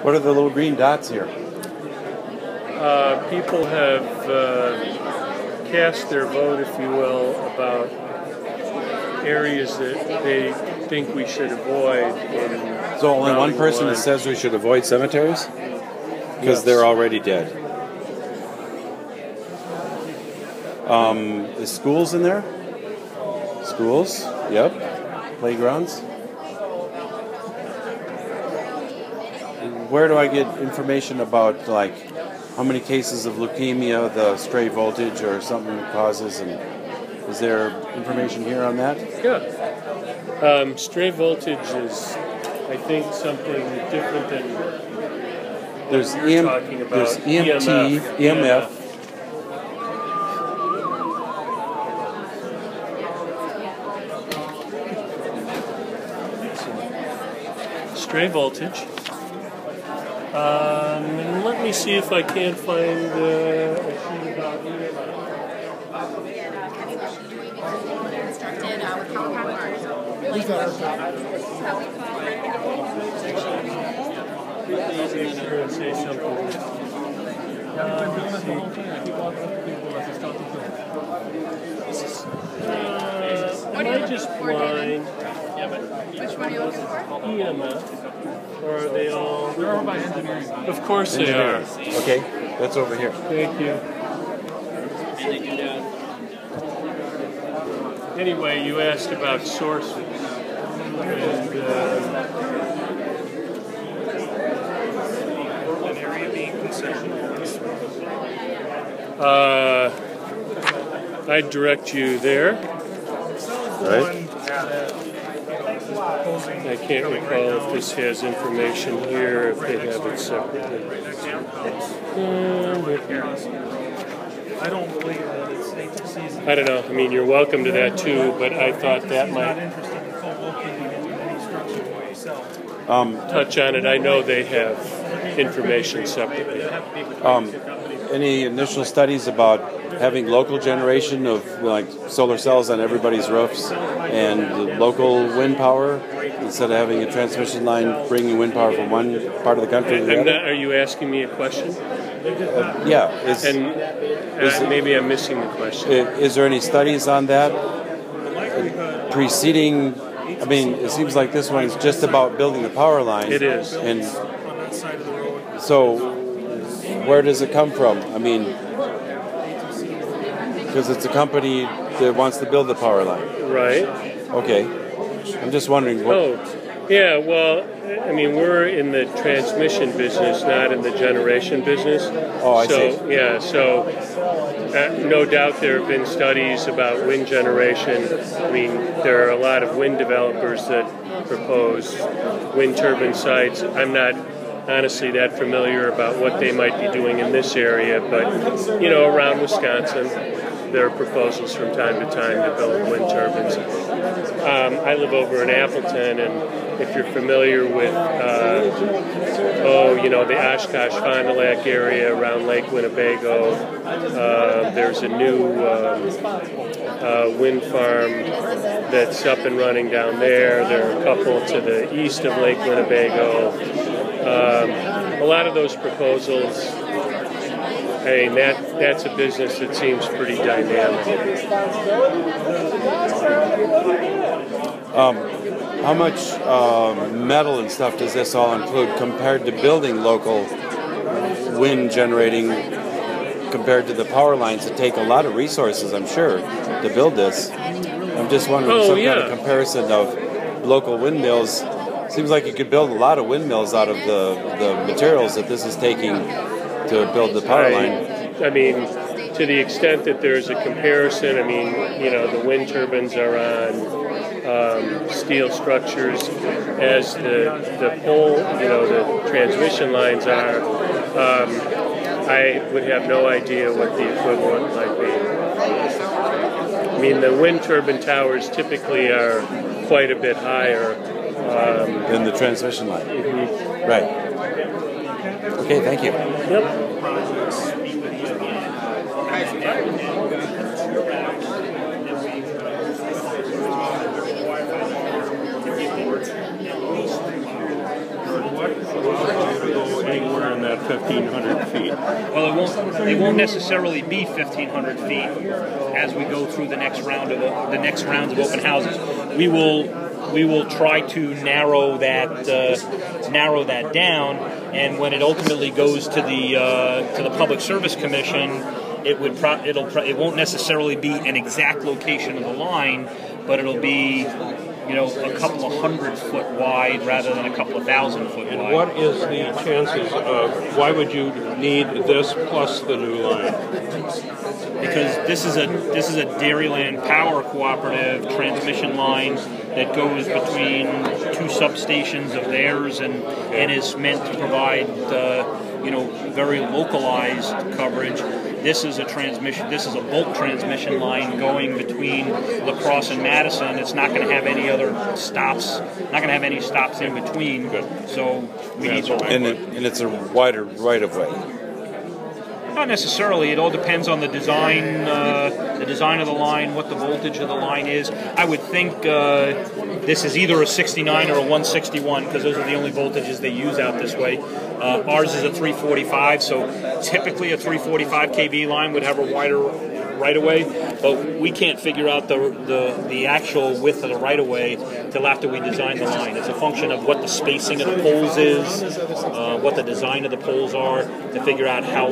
What are the little green dots here? People have cast their vote, if you will, about areas that they think we should avoid. So only one person that says we should avoid cemeteries? Because they're already dead. Is schools in there? Schools? Yep. Playgrounds? Where do I get information about, like, how many cases of leukemia the stray voltage or something causes? And is there information here on that? Yeah. Stray voltage is, I think, something different than what you're talking about. There's EMF. EMF. Stray voltage. And let me see if I can find a sheet about say something. Am I just blind? Which one are you looking for? EMF. Or are they all? They're all by engineering. Of course they are. Okay, that's over here. Thank you. Anyway, you asked about sources. And, an area being concession. I'd direct you there. Right. I can't recall if this has information here, if they have it separately. I don't believe that it's safe to seize. I don't know. I mean, you're welcome to that too, but I thought that might touch on it. I know they have information separately. Any initial studies about having local generation of, like, solar cells on everybody's roofs and local wind power instead of having a transmission line bringing wind power from one part of the country to the other? Are you asking me a question? Yeah. Maybe I'm missing the question. Is there any studies on that preceding? I mean, it seems like this one is just about building the power line. It is. And so, where does it come from? I mean, because it's a company that wants to build the power line. Right. Okay. I'm just wondering what... Oh, yeah, well, I mean, we're in the transmission business, not in the generation business. Oh, I see. Yeah, so no doubt there have been studies about wind generation. I mean, there are a lot of wind developers that propose wind turbine sites. I'm not honestly that familiar about what they might be doing in this area, but, you know, around Wisconsin, there are proposals from time to time to build wind turbines. I live over in Appleton, and if you're familiar with, the Oshkosh-Fond du Lac area around Lake Winnebago, there's a new wind farm that's up and running down there. There are a couple to the east of Lake Winnebago. A lot of those proposals, I mean, that's a business that seems pretty dynamic. How much metal and stuff does this all include compared to building local wind generating, compared to the power lines that take a lot of resources, I'm sure, to build this? I'm just wondering kind of comparison of local windmills. Seems like you could build a lot of windmills out of the materials that this is taking to build the power line. I mean, to the extent that there's a comparison, I mean, you know, the wind turbines are on steel structures, as the pole, you know, the transmission lines are. I would have no idea what the equivalent might be. I mean, the wind turbine towers typically are quite a bit higher than the transmission line. Mm-hmm. Right. Okay, thank you. Yep. What? 1,500 feet? Well, it won't necessarily be 1,500 feet as we go through the next rounds of open houses. We will try to narrow that down, and when it ultimately goes to the Public Service Commission, it won't necessarily be an exact location of the line, but it'll be a couple of 100 foot wide rather than a couple of 1,000 foot wide. And what is the chances of, why would you need this plus the new line? Because this is a Dairyland Power Cooperative transmission line that goes between two substations of theirs and is meant to provide very localized coverage. This is a bulk transmission line going between La Crosse and Madison. It's not going to have any other stops. Not going to have any stops in between. Good. So we need. And it's a wider right of way. Not necessarily. It all depends on the design of the line, what the voltage of the line is. I would think this is either a 69 or a 161 because those are the only voltages they use out this way. Ours is a 345, so typically a 345 kV line would have a wider right-of-way, but we can't figure out the actual width of the right-of-way till after we design the line. It's a function of what the spacing of the poles is, what the design of the poles are, to figure out how